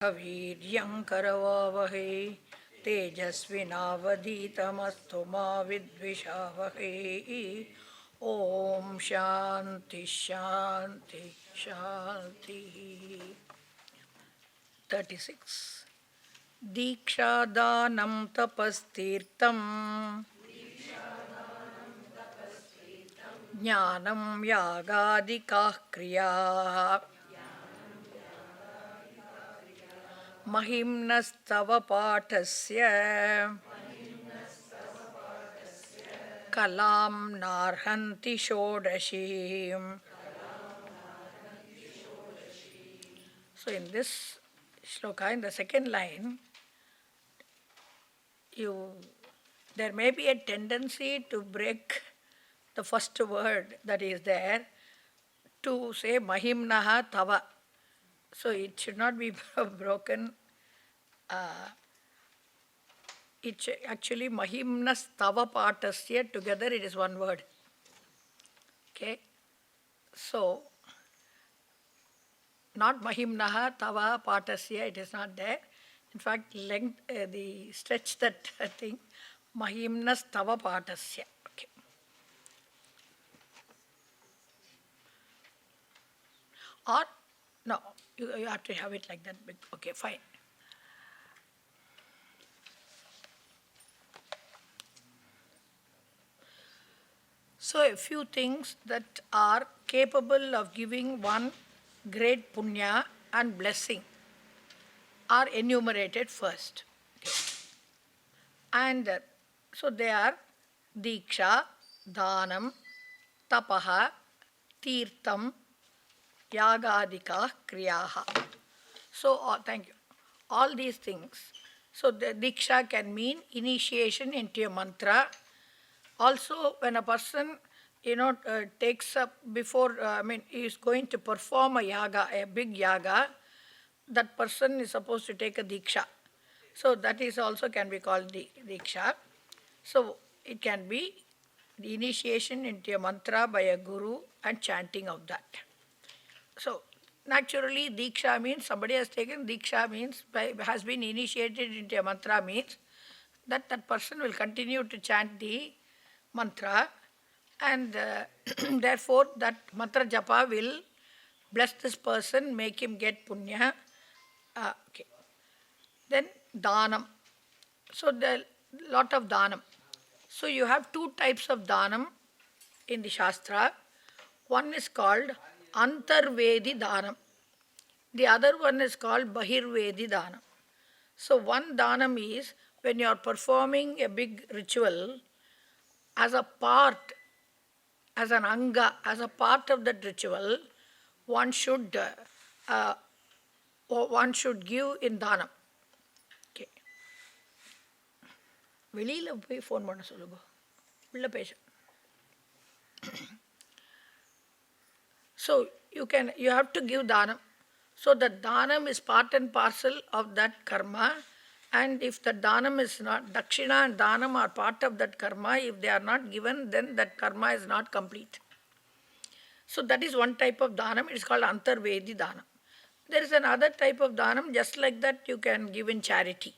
वीर्यं करवावहै तेजस्विनावधीतमस्तु मा विद्विषावहै. ॐ शान्ति शान्ति शान्ति. 36. दीक्षादानं तपस्तीर्थं ज्ञानं यागादिकाः क्रियाः महिम्नस्तव पाठस्य Kalan नार्हन्ति षोडशीम्. So in this shloka, in the second line, there may be a tendency to break the first word that is there to say mahimnaha tava. So it should not be broken. It's actually mahimnas tava patasya, together it is one word. Okay? So, not mahimnaha tava patasya, it is not there. In fact, the stretch that thing, mahimnas tava patasya. Okay. Or, no, you have to have it like that. Okay, fine. So a few things that are capable of giving one great punya and blessing are enumerated first. Okay. And so they are diksha, dhanam, tapaha, tirtham, yagadika, kriyaha. So, thank you. All these things. So the diksha can mean initiation into a mantra. Also, when a person, takes up before, is going to perform a yaga, a big yaga, that person is supposed to take a diksha. So that is also can be called diksha. So it can be the initiation into a mantra by a guru and chanting of that. So naturally, diksha means somebody has taken diksha means has been initiated into a mantra means that person will continue to chant the mantra, and therefore that mantra japa will bless this person, make him get punya. Okay. Then dhanam. So there lot of dhanam. So you have two types of dhanam in the Shastra. One is called antarvedi dhanam. The other one is called bahirvedi dhanam. So one dhanam is when you are performing a big ritual, as a part, as an anga, as a part of that ritual, one should give in dhanam. Okay. வெளியில் போய் phone பண்ண சொல்லுங்க, உள்ள பேச. So you have to give dhanam. So that dhanam is part and parcel of that karma. And if the dhanam is not, dakshina and dhanam are part of that karma, if they are not given, then that karma is not complete. So that is one type of dhanam, it is called antarvedi dhanam. There is another type of dhanam, just like that you can give in charity.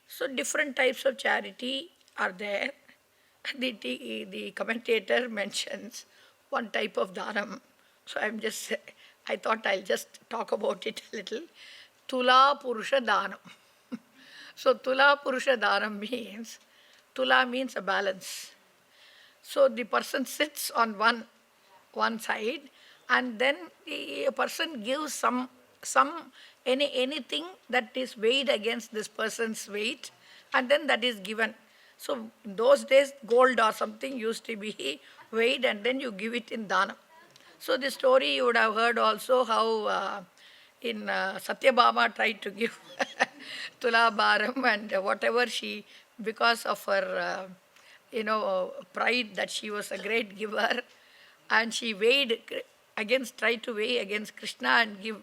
So different types of charity are there. The commentator mentions one type of dhanam. So I thought I'll just talk about it a little. Tula Purusha Dhanam. So Tula Purusha Dhanam means, Tula means a balance. So the person sits on one side, and then a person gives anything that is weighed against this person's weight, and then that is given. So in those days, gold or something used to be weighed, and then you give it in dhanam. So the story you would have heard also how in Satyabhama tried to give Tulabharam, and whatever she, because of her pride that she was a great giver, and she tried to weigh against Krishna and give,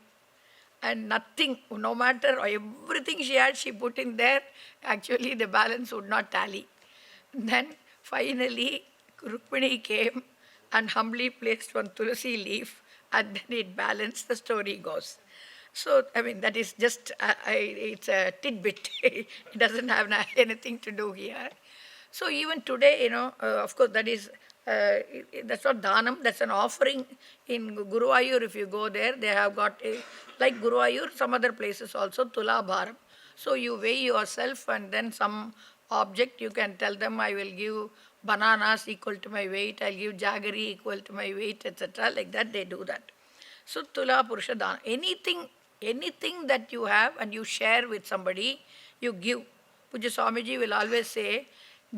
and nothing, no matter everything she had, she put in there, actually the balance would not tally. Then finally Rukmini came and humbly placed one tulsi leaf, and then it balanced, the story goes. So, I mean, that is just, it's a tidbit. It doesn't have anything to do here. So, even today, of course, that's not dhanam, that's an offering. In Guruvayur, if you go there, they have got, like Guruvayur, some other places also, Tula Bharam. So, you weigh yourself and then some object, you can tell them, I will give bananas equal to my weight, I'll give jaggery equal to my weight, etc. Like that, they do that. So, Tula Purusha Dana. Anything that you have and you share with somebody, you give. Puja Swamiji will always say,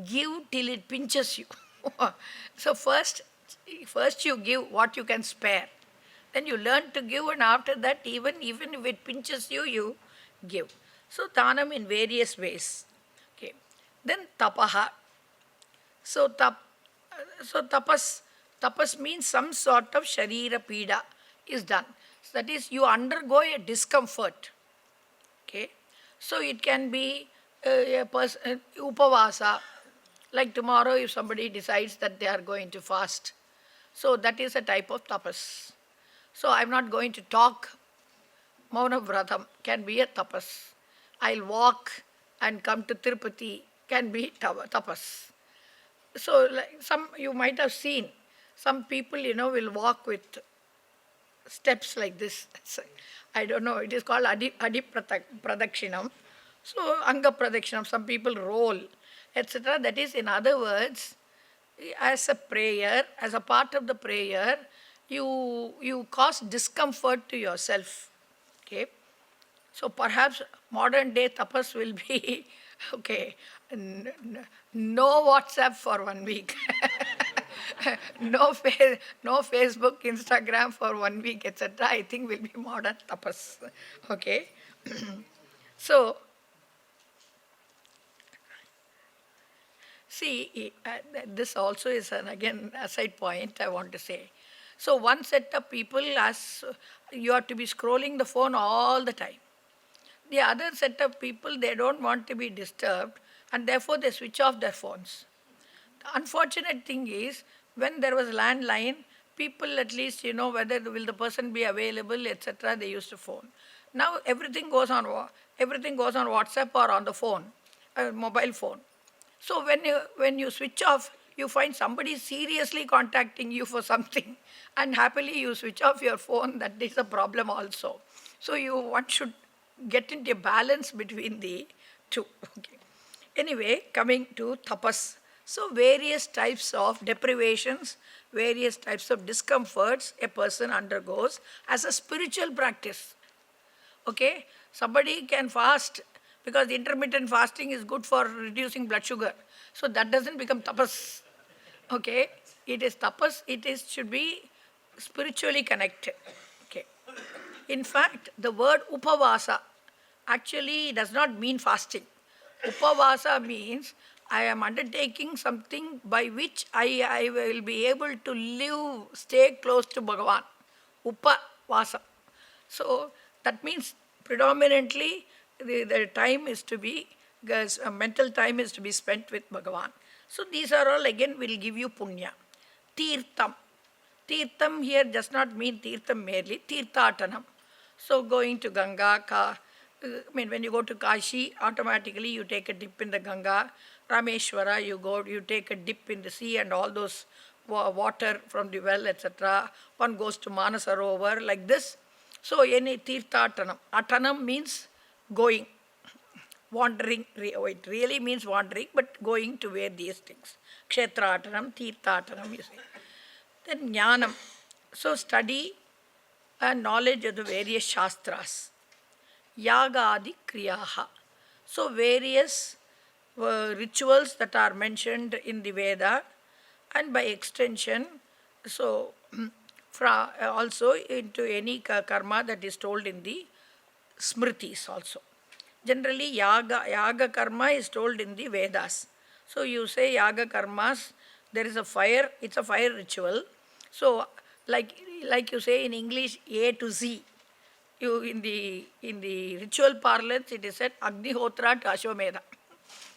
give till it pinches you. So, first you give what you can spare. Then you learn to give, and after that, even if it pinches you, you give. So, Dhanam in various ways. Okay. Then Tapaha. So, tapas means some sort of sharira pida is done. So that is, you undergo a discomfort. Okay. So it can be a person, upavasa, like tomorrow if somebody decides that they are going to fast. So that is a type of tapas. So I'm not going to talk. Mauna Vratam can be a tapas. I'll walk and come to Tirupati can be tapas. So like you might have seen, some people, will walk with steps like this. I don't know, it is called Adi Pradakshinam. So Anga Pradakshinam, some people roll, etc. That is, in other words, as a prayer, as a part of the prayer, you cause discomfort to yourself. Okay. So perhaps modern day tapas will be, okay, no WhatsApp for 1 week. No Facebook, Instagram for 1 week, etc. I think will be modern tapas. Okay. So, see, this also is again a side point I want to say. So, one set of people, as you have to be scrolling the phone all the time. The other set of people, they don't want to be disturbed, and therefore they switch off their phones. The unfortunate thing is, when there was landline, people at least, whether will the person be available, etc., they used to phone. Now everything goes on WhatsApp or on the phone, mobile phone. So when you switch off, you find somebody seriously contacting you for something, and happily you switch off your phone. That is a problem also. So one should get into a balance between the two. Okay. Anyway, coming to tapas. So various types of deprivations, various types of discomforts a person undergoes as a spiritual practice. Okay, somebody can fast because intermittent fasting is good for reducing blood sugar. So that doesn't become tapas. Okay, it is tapas, should be spiritually connected. Okay. In fact, the word upavasa actually does not mean fasting. Upavasa means I am undertaking something by which I will be able to stay close to Bhagavan. Upavasa. So that means predominantly the time is to be, mental time is to be spent with Bhagavan. So these are all again will give you punya. Tirtham. Tirtham here does not mean tirtham merely, tirthatanam. So going to Ganga, when you go to Kashi, automatically you take a dip in the Ganga. Rameshwara, you take a dip in the sea and all those water from the well, etc. One goes to Manasarovar, like this. So any tirthatanam. Atanam means going, wandering. It really means wandering, but going to where these things. Kshetra atanam, tirthatanam, you say. Then jnanam. So study and knowledge of the various shastras. Yaga adi kriyaha. So various rituals that are mentioned in the Veda, and by extension, so also into any karma that is told in the Smritis also. Generally, yaga karma is told in the Vedas. So you say yaga karmas, there is a fire, it's a fire ritual. So like you say in English, A to Z. In the ritual parlance, it is said Agnihotra to Ashwamedha.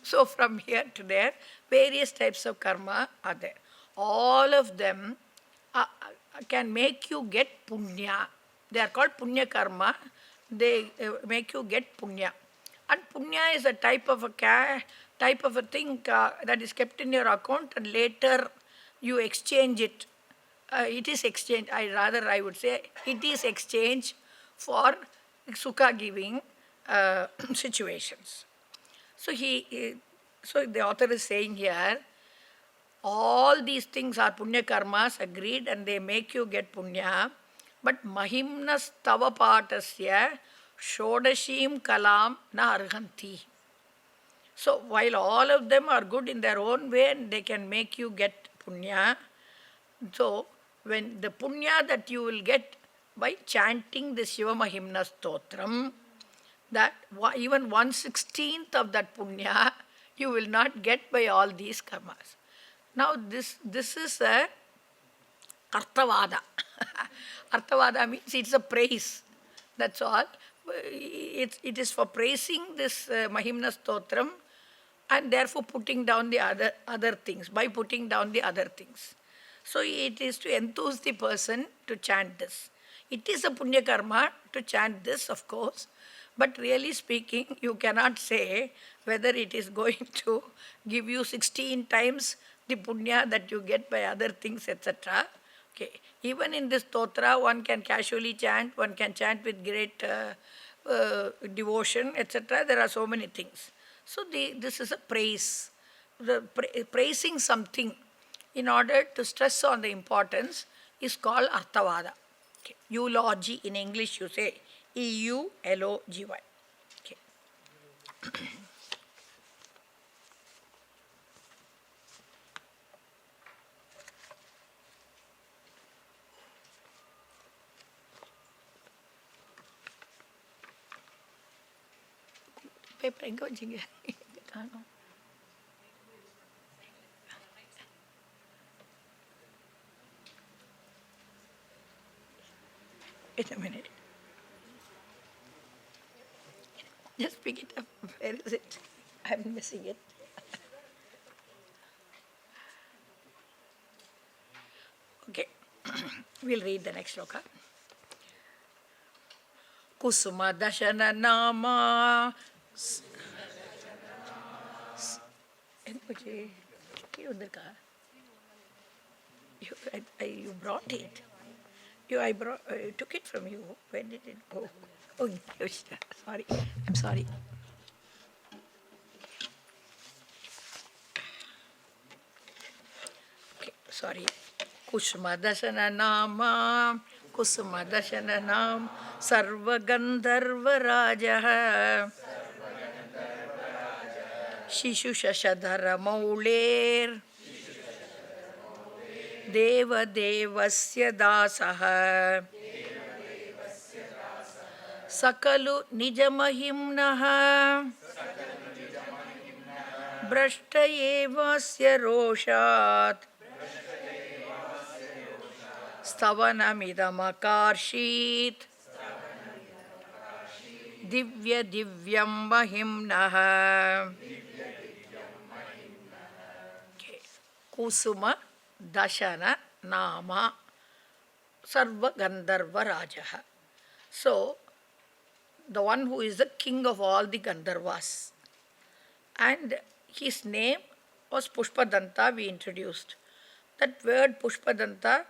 So from here to there, various types of karma are there. All of them can make you get punya. They are called punya karma, they make you get punya. And punya is a type of a thing that is kept in your account, and later you exchange it. It is exchange. I would say it is exchange for sukha giving situations. So so the author is saying here, all these things are punya karmas, agreed, and they make you get punya. But mahimnas tava patasya shodashim kalam na arhanti. So while all of them are good in their own way and they can make you get punya, so when the punya that you will get by chanting the Shivamahimna Stotram, that even 1/16th of that punya you will not get by all these karmas. Now this is a Arthavada. Arthavada means it's a praise. That's all. It is for praising this Mahimna Stotram, and therefore putting down the other things, by putting down the other things. So it is to enthuse the person to chant this. It is a punya karma to chant this, of course, but really speaking, you cannot say whether it is going to give you 16 times the punya that you get by other things, etc. Okay. Even in this stotra, one can casually chant, one can chant with great devotion, etc. There are so many things. So this is a praise. Praising something in order to stress on the importance is called Arthavada. Okay. Eulogy, in English you say EULOGY. Okay. Paper எங்க வச்சீங்க? காணோம். Wait a minute. Just pick it up. Where is it? I'm missing it. Okay. We'll read the next sloka. Kusuma dashana nama. You brought it. I took it from you. Where did it go? Oh, sorry. I'm sorry. Okay, sorry. Kusuma dashana nama. Kusuma dashana nam. Sarva gandharva rajaha. Shishu shashadhara mauler. Deva devasya dasaha. Sakalu nijamahimnaha. Brashta evasya roshat. Stavanamidamakarshit. Divya divyam mahimnaha. Okay. Kusuma dashana nama sarva gandharva rajaha. So, the one who is the king of all the Gandharvas. And his name was Pushpadanta, we introduced. That word Pushpadanta,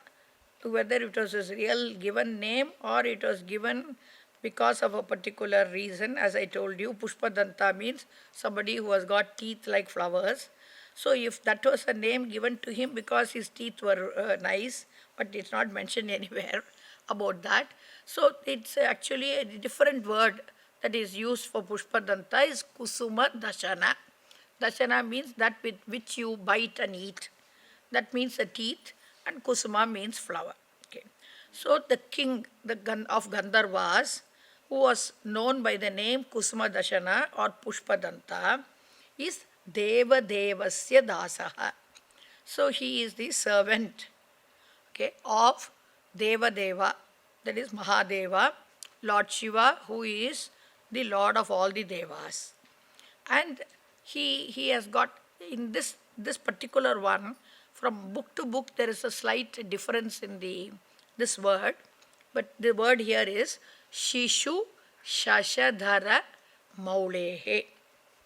whether it was his real given name or it was given because of a particular reason, as I told you, Pushpadanta means somebody who has got teeth like flowers. So if that was a name given to him because his teeth were nice, but it's not mentioned anywhere about that. So it's actually a different word that is used for Pushpadanta is Kusuma Dashana. Dashana means that with which you bite and eat. That means the teeth, and Kusuma means flower. Okay. So the king of Gandharvas, who was known by the name Kusuma Dashana or Pushpadanta, is Deva Devasya Dasaha. So he is the servant, okay, of Deva Deva, that is Mahadeva, Lord Shiva, who is the Lord of all the Devas. And he has got, in this particular one, from book to book there is a slight difference in this word, but the word here is Shishu Shashadhara Maulehe.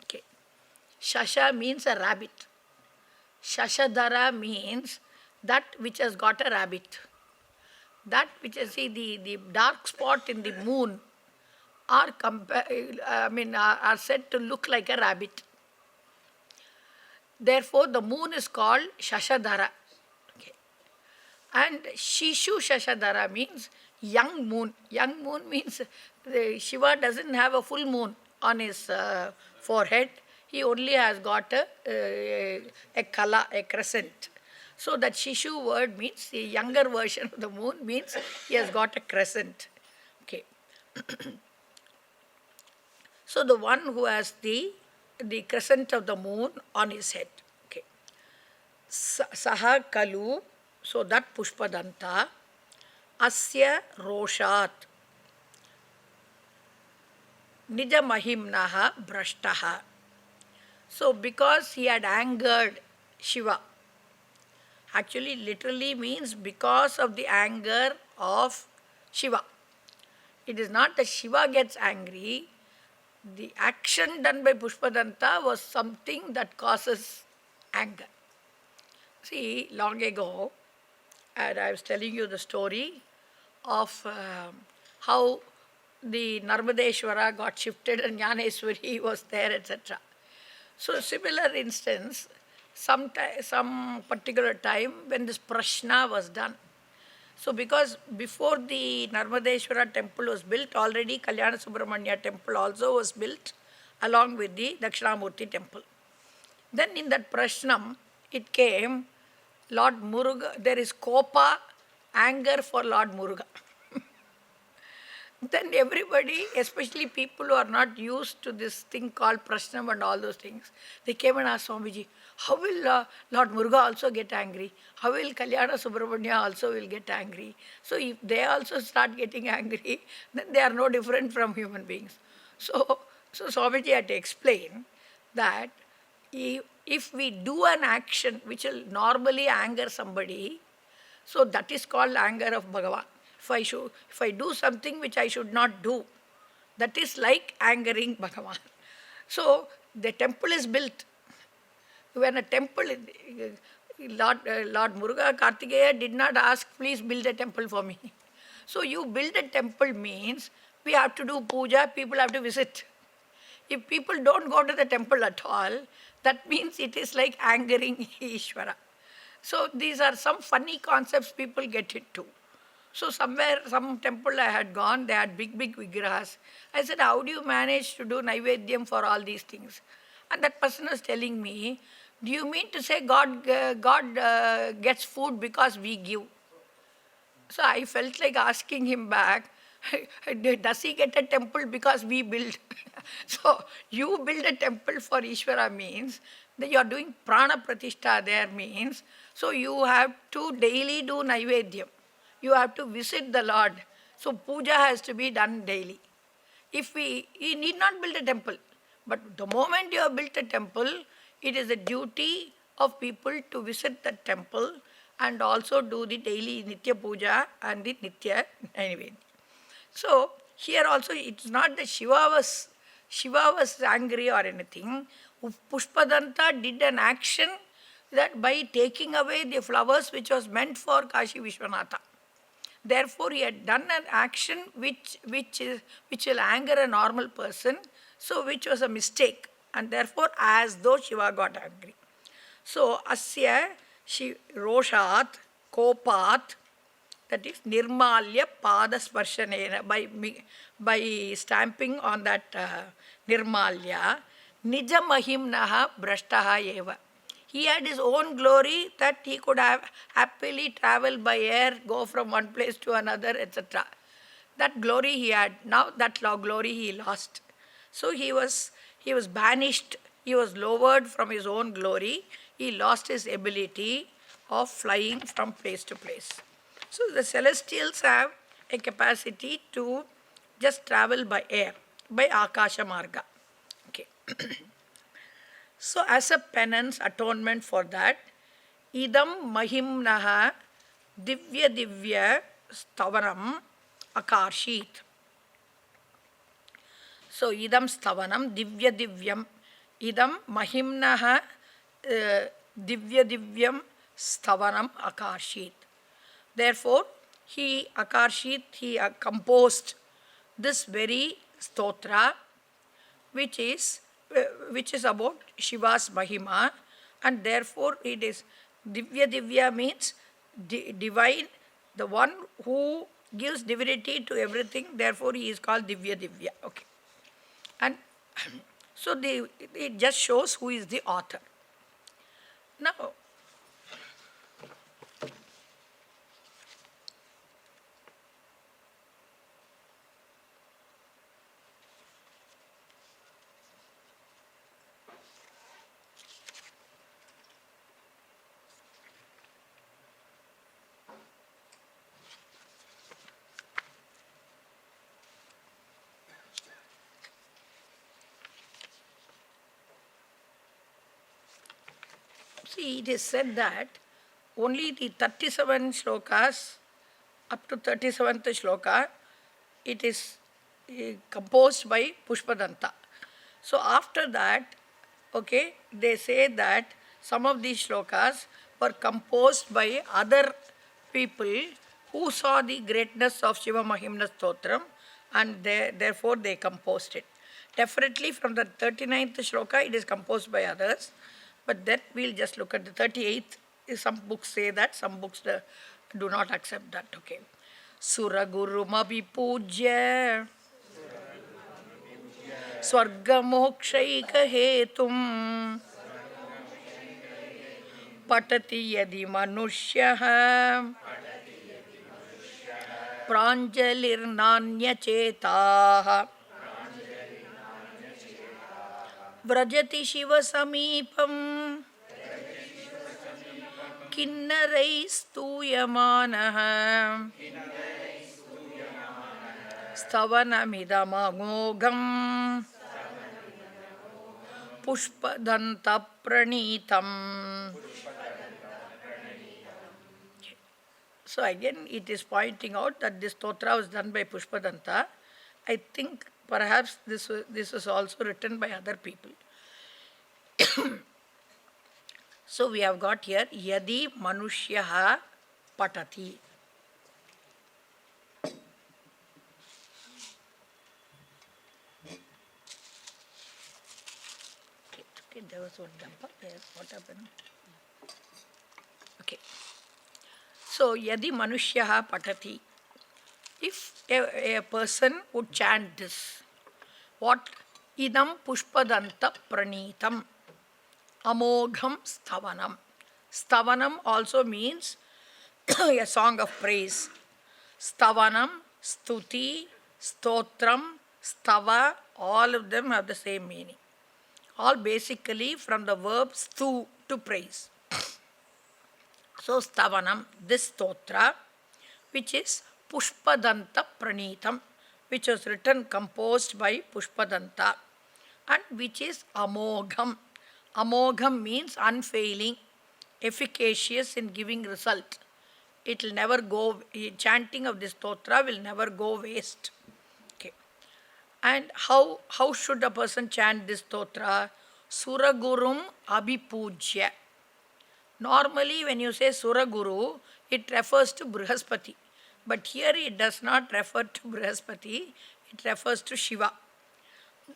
Okay. Shasha means a rabbit. Shashadhara means that which has got a rabbit. That which is, see, the dark spot in the moon are said to look like a rabbit. Therefore, the moon is called Shashadhara. Okay. And Shishu Shashadhara means young moon. Young moon means Shiva doesn't have a full moon on his forehead. He only has got a kala, a crescent. So that Shishu word means the younger version of the moon, means he has got a crescent. Okay. So the one who has the crescent of the moon on his head. Okay. Saha kalu, so that Pushpadanta, asya roshat, nijamahimnaha brashtaha. So because he had angered Shiva, actually literally means because of the anger of Shiva. It is not that Shiva gets angry. The action done by Pushpadanta was something that causes anger. See, long ago, and I was telling you the story of how the Narmadeshwara got shifted and Jnaneswari was there, etc. So similar instance, some particular time when this prashna was done. So because before the Narmadeshwara temple was built, already Kalyana Subramanya temple also was built along with the Dakshinamurti temple. Then in that prashnam, it came Lord Muruga, there is kopa, anger for Lord Muruga. Then everybody, especially people who are not used to this thing called prashnam and all those things, they came and asked Swamiji, how will Lord Muruga also get angry? How will Kalyana Subramanya also will get angry? So if they also start getting angry, then they are no different from human beings. So Swamiji had to explain that if we do an action which will normally anger somebody, so that is called anger of Bhagavan. If I do something which I should not do, that is like angering Bhagavan. So the temple is built. When a temple, Lord Muruga Kartikeya did not ask, please build a temple for me. So you build a temple means we have to do puja, people have to visit. If people don't go to the temple at all, that means it is like angering Ishvara. So these are some funny concepts people get into. So somewhere, some temple I had gone, they had big vigrahas. I said, how do you manage to do Naivedyam for all these things? And that person was telling me, do you mean to say God gets food because we give? So I felt like asking him back, does he get a temple because we build? So you build a temple for Ishvara means that you are doing prana pratishtha there means, so you have to daily do Naivedyam. You have to visit the Lord. So puja has to be done daily. You need not build a temple. But the moment you have built a temple, it is a duty of people to visit the temple and also do the daily Nitya Puja and the Nitya Naivedya. So here also it's not that Shiva was angry or anything. Pushpadanta did an action that by taking away the flowers which was meant for Kashi Vishwanatha. Therefore, he had done an action which will anger a normal person, so which was a mistake, and therefore as though Shiva got angry. So, asya roshat kopat, that is nirmalya pada sparshanena, by stamping on that nirmalya, nijamahimnaha brashtaha eva. He had his own glory that he could have happily travel by air, go from one place to another, etc. That glory he had. Now that glory he lost. So he was banished. He was lowered from his own glory. He lost his ability of flying from place to place. So the celestials have a capacity to just travel by air, by Akasha Marga. Okay. So as a penance, atonement for that, idam mahimnaha divya stavaram akarshit. So, idam stavanam divya divyam. Idam mahimnaha divya divyam stavanam akarshit. Therefore, he composed this very stotra, which is about Shiva's Mahima, and therefore it is Divya. Divya means divine, the one who gives divinity to everything, therefore he is called Divya Divya. Okay. And so it just shows who is the author. Now, see, it is said that only the 37 shlokas, up to 37th shloka, it is composed by Pushpadanta. So after that, okay, they say that some of these shlokas were composed by other people who saw the greatness of Shivamahimna Stotram, and therefore they composed it. Definitely from the 39th shloka it is composed by others, but that we'll just look at the 38th. Some books say that, some books do not accept that. Okay. Suragurumapi pujya Swargamokshayikahetum Patati yadi manushyaha Pranjalirnanyachetaha Vrajati Shiva Samipam Kinnaraiस्तूयमानः Stavanamidamagogam Pushpadanta Pranitam. So again it is pointing out that this stotra was done by Pushpadanta. I think perhaps this was also written by other people. So we have got here Yadi Manushyaha Patati. Okay, there was one dumper there. What happened? Okay. So Yadi Manushyaha Patati. If a person would chant this, what? Idam Pushpadanta Pranitam Amogham Stavanam. Stavanam also means a song of praise. Stavanam, Stuti, Stotram, Stava, all of them have the same meaning. All basically from the verb stu, to praise. So Stavanam, this stotra, which is Pushpadanta Pranitam, which was written, composed by Pushpadanta, and which is Amogham. Amogham means unfailing, efficacious in giving result. It will never go, chanting of this stotra will never go waste. Okay. And how should a person chant this stotra? Suragurum Abhipujya. Normally when you say Suraguru, it refers to Brihaspati. But here it does not refer to Brihaspati, it refers to Shiva.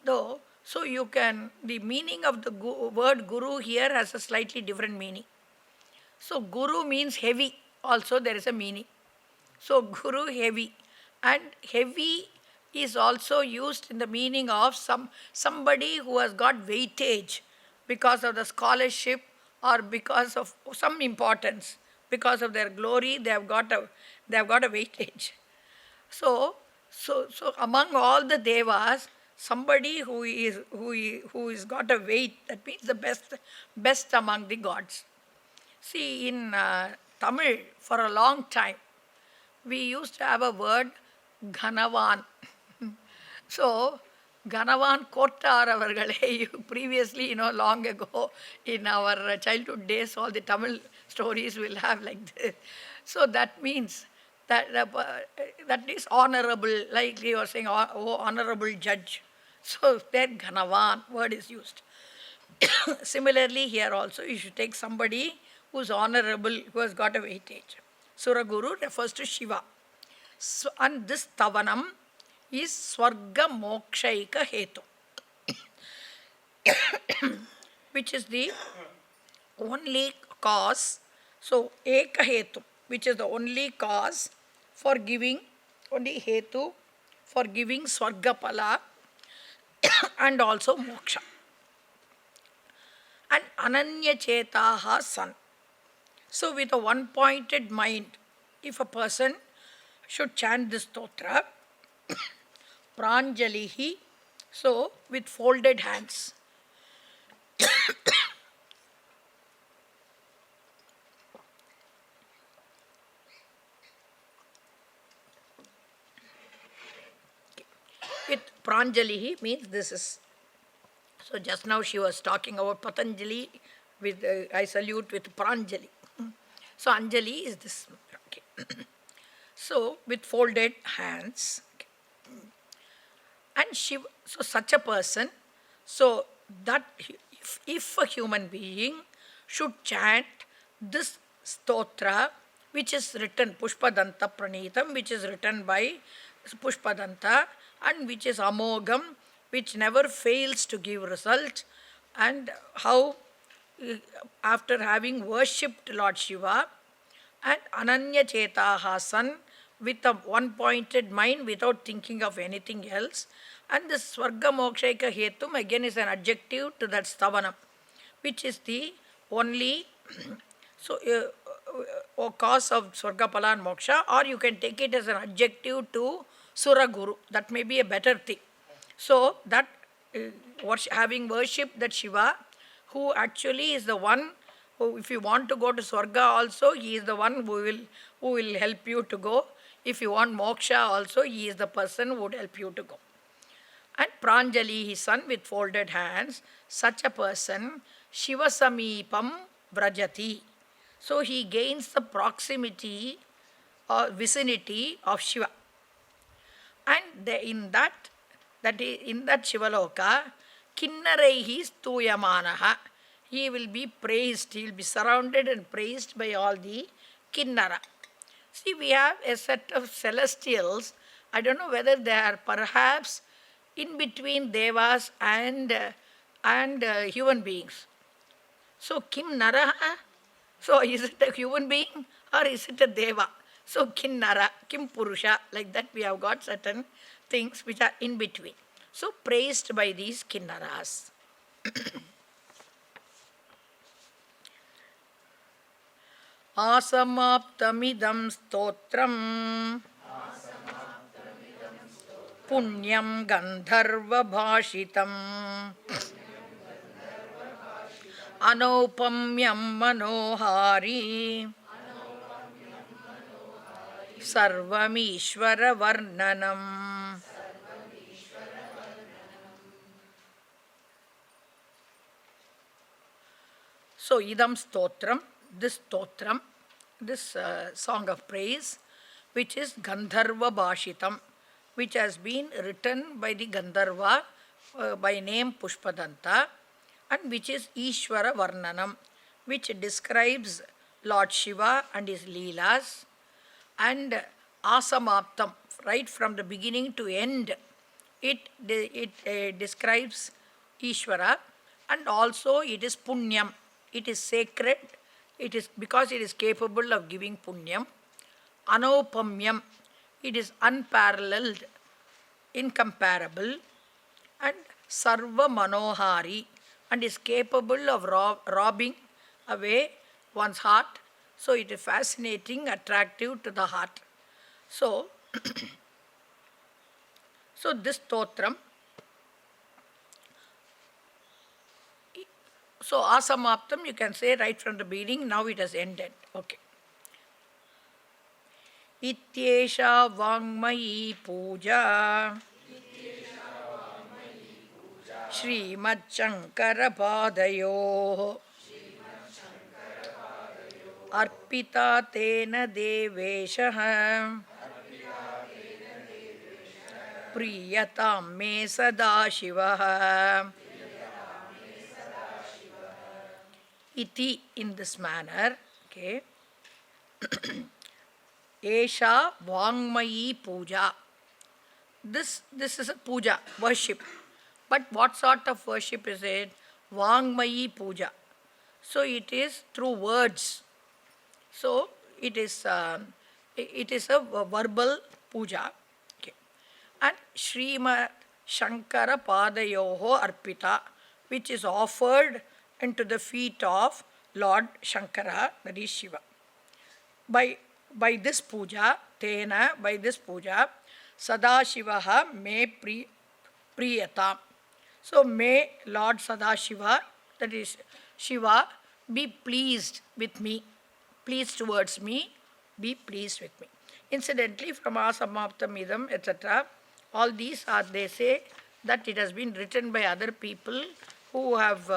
Though, so you can, the meaning of the word Guru here has a slightly different meaning. So Guru means heavy, also there is a meaning. So Guru, heavy. And heavy is also used in the meaning of somebody who has got weightage because of the scholarship or because of some importance. Because of their glory, they have got a weightage. So among all the devas, somebody who is got a weight, that means the best among the gods. See, in Tamil, for a long time, we used to have a word, Ghanavan. So, Ghanavan Kottar avargale, previously, long ago, in our childhood days, all the Tamil stories will have like this. So that means that is honorable, like you were saying, oh honorable judge. So there Ghanavan word is used. Similarly, here also you should take somebody who's honorable, who has got a weightage. Suraguru refers to Shiva. So, and this Tavanam is Swarga Mokshaika Hetu, which is the only cause. So, Eka Hetu, which is the only cause for giving, only Hetu for giving Swargapala and also Moksha. And Ananya Chetaha San. So, with a one-pointed mind, if a person should chant this stotra, Pranjalihi, so with folded hands. With Pranjalihi means this is. So just now she was talking about Patanjali, with I salute with Pranjali. So Anjali is this. Okay. So with folded hands. Okay. And Shiva, so such a person, so that if a human being should chant this stotra, which is written Pushpadanta Pranitam, which is written by Pushpadanta, and which is Amogam, which never fails to give result, and how after having worshipped Lord Shiva and Ananya Chetaha San, with a one-pointed mind without thinking of anything else, and this Swarga Mokshaika Hetum again is an adjective to that Stavanam, which is the only cause of Swargapala and Moksha, or you can take it as an adjective to Suraguru. That may be a better thing. So that having worshipped that Shiva, who actually is the one who, if you want to go to Swarga also, he is the one who will help you to go. If you want Moksha also, he is the person who would help you to go. And Pranjali, his son, with folded hands, such a person, Shiva Samipam Vrajati. So he gains the proximity or vicinity of Shiva. And in that Shivaloka, Kinnareihi Stuyamanaha, he will be praised, he will be surrounded and praised by all the Kinnara. See, we have a set of celestials. I don't know whether they are perhaps in between Devas and human beings. So, Kim Nara? So, is it a human being or is it a Deva? So, Kinnara, Kim Purusha, like that we have got certain things which are in between. So, praised by these Kinnaras. Asamaptamidam stotram punyam gandharva bhashitam anaupamyam manohari sarvamishvara varnanam. So, idam stotram, this stotram, this song of praise, which is Gandharva Bhashitam, which has been written by the Gandharva by name Pushpadanta, and which is Ishvara Varnanam, which describes Lord Shiva and his Leelas, and Asamaptam, right from the beginning to end, it describes Ishvara, and also it is Punyam, it is sacred, it is because it is capable of giving Punyam. Anaupamyam, it is unparalleled, incomparable, and Sarva Manohari, and is capable of robbing away one's heart. So it is fascinating, attractive to the heart. So, so this stotram, so Asamaptam you can say right from the beginning, now it has ended. Okay. Ityesha Vangmayi Puja Srimad Shankara Padayo Arpita Tena Devesha Priyatam me sada Shivaha. Iti, in this manner, okay. Esha Vangmayi Puja. This is a puja, worship. But what sort of worship is it? Vangmayi Puja. So it is through words. So it is a verbal puja. Okay. And Srimad Shankara Padayoho Arpita, which is offered into the feet of Lord Shankara, that is Shiva. By this puja, Tena, by this puja, Sadashivaha me Priyatam. So may Lord Sadashiva, that is Shiva, be pleased with me, pleased towards me, be pleased with me. Incidentally, from Asamaptam Idam, etc., all these are, they say that it has been written by other people who have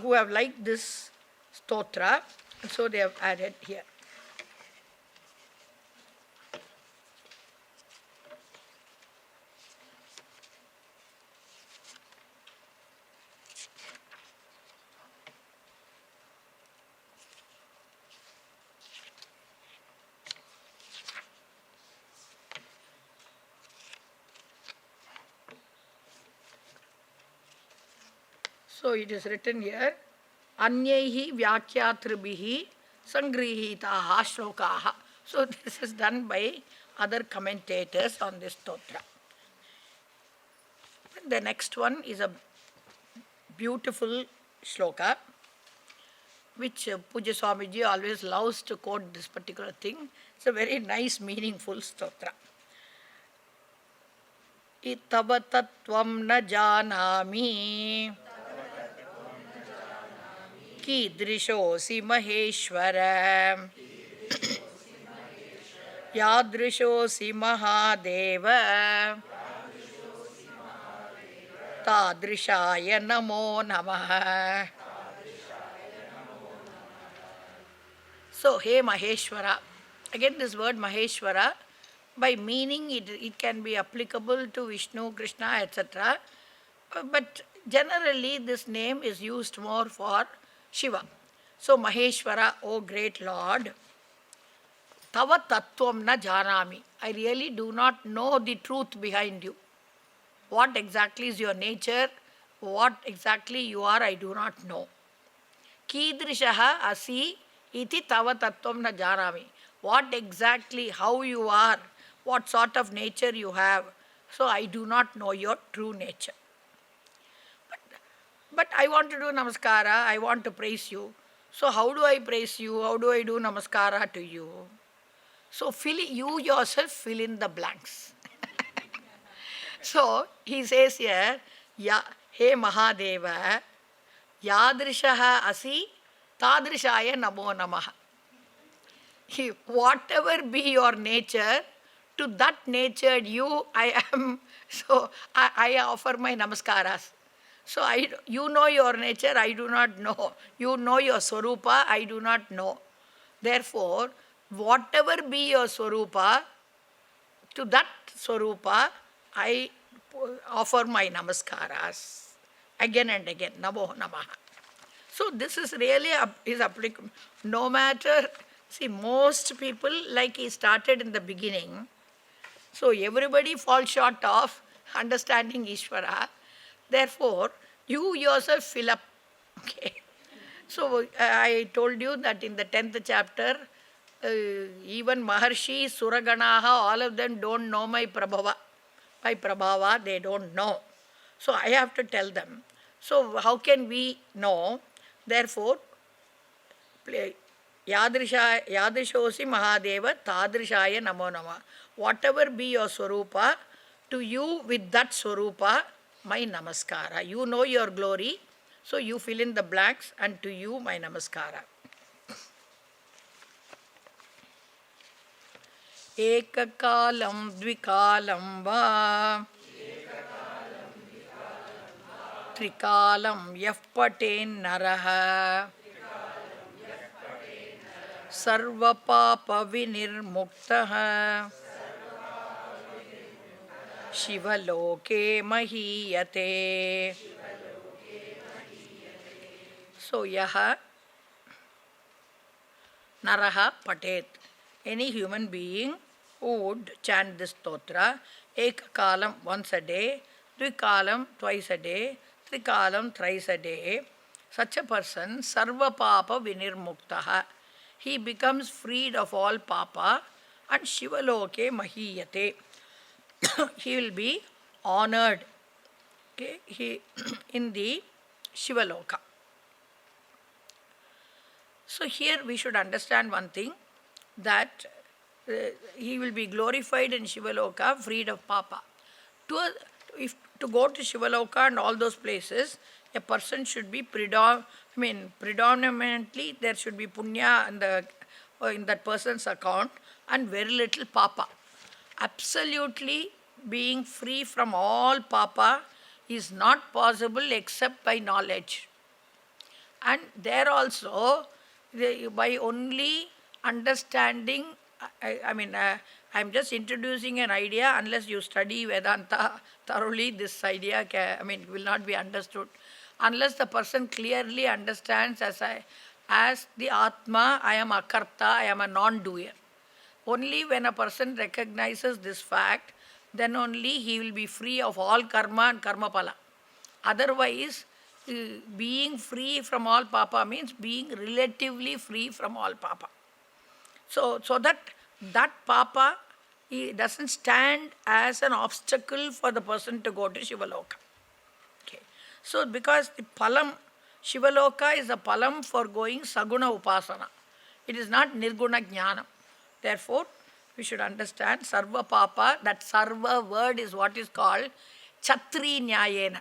who have liked this stotra, and so they have added here. So it is written here, Anyaihi Vyakyatribihi Sangrihitaha Shlokaha. So this is done by other commentators on this stotra. The next one is a beautiful shloka, which Pujya Swamiji always loves to quote this particular thing. It's a very nice, meaningful stotra. Itava tattvam na janami कीदृशोऽसि Maheshwar यादृशोऽसि Mahadev तादृशाय नमो नमः. So, hey Maheshwara. Again, this word Maheshwara, by meaning it can be applicable to Vishnu, Krishna, etc. But generally, this name is used more for Shiva. So, Maheshwara, O great Lord, Tava Tattvam na janami. I really do not know the truth behind you. What exactly is your nature? What exactly you are, I do not know. Kidrishaha asi iti Tava Tattvam na janami. What exactly, how you are, what sort of nature you have. So, I do not know your true nature. But I want to do namaskara, I want to praise you. So how do I praise you? How do I do namaskara to you? So you yourself fill in the blanks. So he says here, He Mahadeva, Yadrishaha Asi, Tadrishaya Namo Namaha. Whatever be your nature, to that natured you I am, so I offer my namaskaras. So you know your nature, I do not know. You know your Swarupa, I do not know. Therefore, whatever be your Swarupa, to that Swarupa, I offer my namaskaras again and again. Namo Namaha. So this is really is applicable. No matter, see, most people, like he started in the beginning, so everybody falls short of understanding Ishvara. Therefore, you yourself fill up. Okay. So, I told you that in the 10th chapter, even Maharshi, Suraganaha, all of them don't know my Prabhava. My Prabhava, they don't know. So, I have to tell them. So, how can we know? Therefore, Yadrishosi Mahadeva Tadrishaya Namo Nama. Whatever be your Swarupa, to you with that Swarupa, my namaskara. You know your glory, so you fill in the blanks, and to you my namaskara. Ekakalam dvikalam va trikalam yaf paten naraha sarva papa vinirmuktaha Shivaloke mahiyate. So, yaha naraha patet. Any human being who would chant this stotra, ekakalam once a day, dvikalam twice a day, trikalam thrice a day, such a person, sarva papa vinirmuktaha. He becomes freed of all papa and Shivaloke mahiyate. He will be honored, okay, in the Shivaloka. So here we should understand one thing, that he will be glorified in Shivaloka, freed of papa. To go to Shivaloka and all those places, a person should be predominantly there should be punya in that person's account and very little papa. Absolutely being free from all papa is not possible except by knowledge. And there also, by only understanding, I'm just introducing an idea. Unless you study Vedanta thoroughly, this idea will not be understood. Unless the person clearly understands as the Atma, I am a karta, I am a non-doer. Only when a person recognizes this fact, then only he will be free of all karma and karma pala. Otherwise, being free from all papa means being relatively free from all papa. So that papa doesn't stand as an obstacle for the person to go to Shivaloka. Okay. So because the palam, Shivaloka is a palam for going saguna upasana. It is not nirguna jnana. Therefore, we should understand sarva papa, that sarva word is what is called chatri nyayena.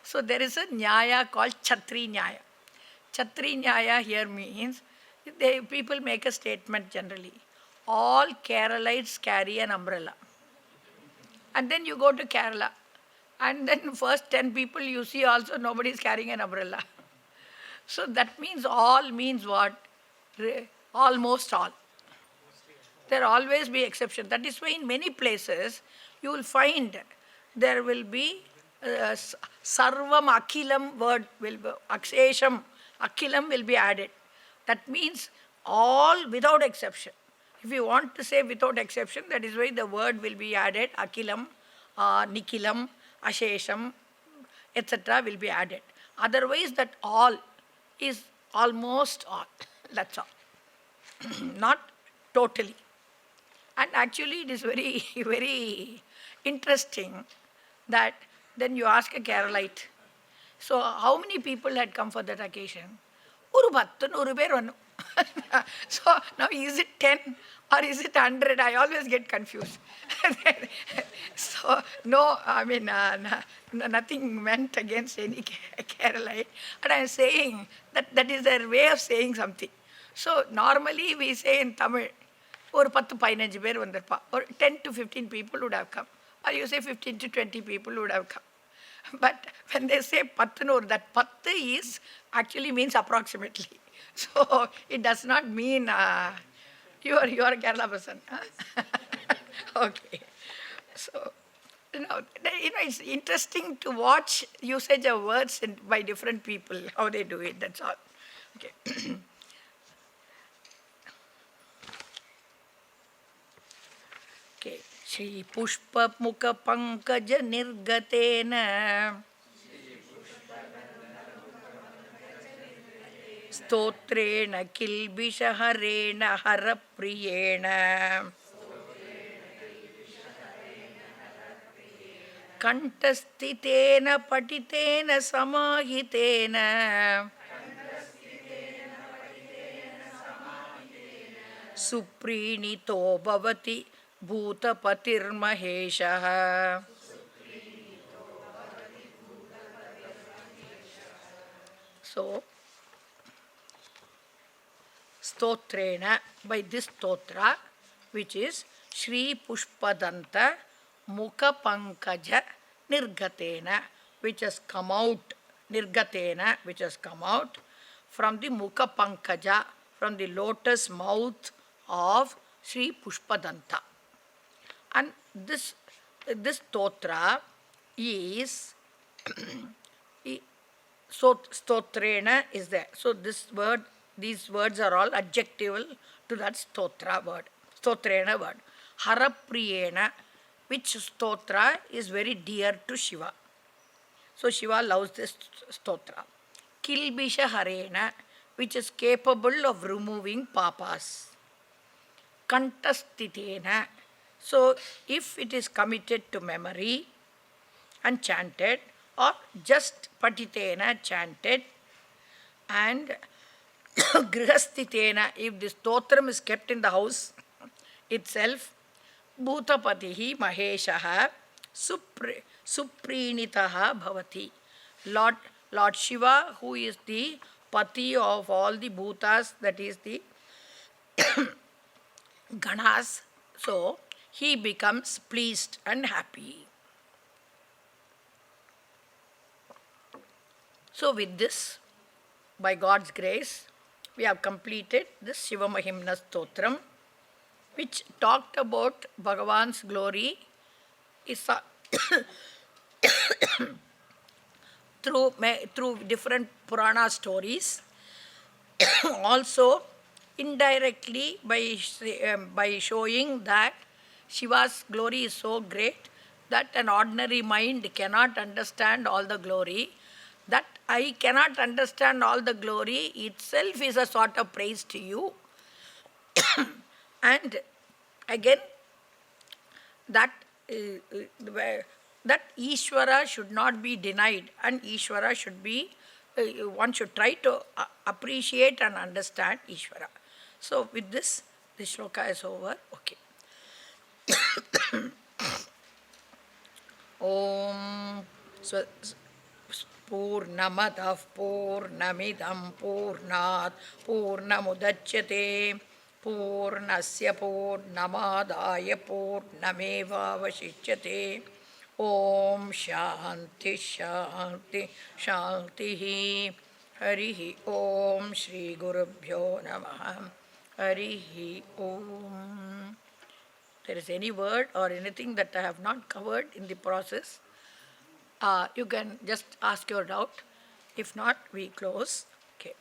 So there is a nyaya called chatri nyaya. Chatri nyaya here means, people make a statement generally. All Keralites carry an umbrella. And then you go to Kerala. And then first 10 people you see also nobody is carrying an umbrella. So that means all means what? Almost all. There always be exception. That is why in many places you will find there will be sarvam akilam word will be, akshesham, akilam will be added. That means all without exception. If you want to say without exception, that is why the word will be added, akilam, nikilam, ashesham, etc. will be added. Otherwise that all is almost all. That's all. Not totally. And actually it is very, very interesting that then you ask a Keralite, so how many people had come for that occasion? So now is it 10 or is it 100? I always get confused. So no, nothing meant against any Keralite. But I am saying that is their way of saying something. So normally we say in Tamil, or 10-15 பேர் வந்திருப்பா, or 10 to 15 people would have come, or you say 15 to 20 people would have come. But when they say 10, that 10 is actually means approximately. So it does not mean you are a Kerala person. Okay. So it's interesting to watch usage of words by different people, how they do it. That's all. Okay. Okay. Shri Pushpa Mukha Pankaja Nirgatena Stotrena Kilbisha Harena Harapriyena Kantastitena Patitena Samahitena Suprinito Bhavati Bhutapatirmaheshaha. So, stotrena, by this stotra, which is Shri Pushpadanta Mukha Pankaja Nirgatena, which has come out, Nirgatena, which has come out from the Mukha Pankaja, from the lotus mouth of Shri Pushpadanta. And this this stotra is stotrena is there. So these words are all adjectival to that stotra word, stotrena word. Harapriyena, which stotra is very dear to Shiva. So Shiva loves this stotra. Kilbisha Harena, which is capable of removing papas. Kantastitena. So if it is committed to memory and chanted, or just patitena chanted, and grihastitena, if this stotram is kept in the house itself, bhutapatihi maheshaha suprinitaha bhavati. Lord Shiva, who is the pati of all the bhutas, that is the ganas, so he becomes pleased and happy. So with this, by God's grace, we have completed this Shivamahimna Stotram, which talked about Bhagavan's glory through different Purana stories. Also, indirectly by showing that Shiva's glory is so great that an ordinary mind cannot understand all the glory. That I cannot understand all the glory itself is a sort of praise to you. And again, that Ishvara should not be denied, and Ishvara should be, one should try to appreciate and understand Ishvara. So with this shloka is over. Okay. Om Purnamadav Purnamidam Purnat Purnamudachyate Purnasya Purnamadaya Purnameva Vasichyate. Om Shanti Shanti Shanti. Harihi Om Shri Gurubhyo Namaha. Harihi Om. There is any word or anything that I have not covered in the process, you can just ask your doubt. If not, we close.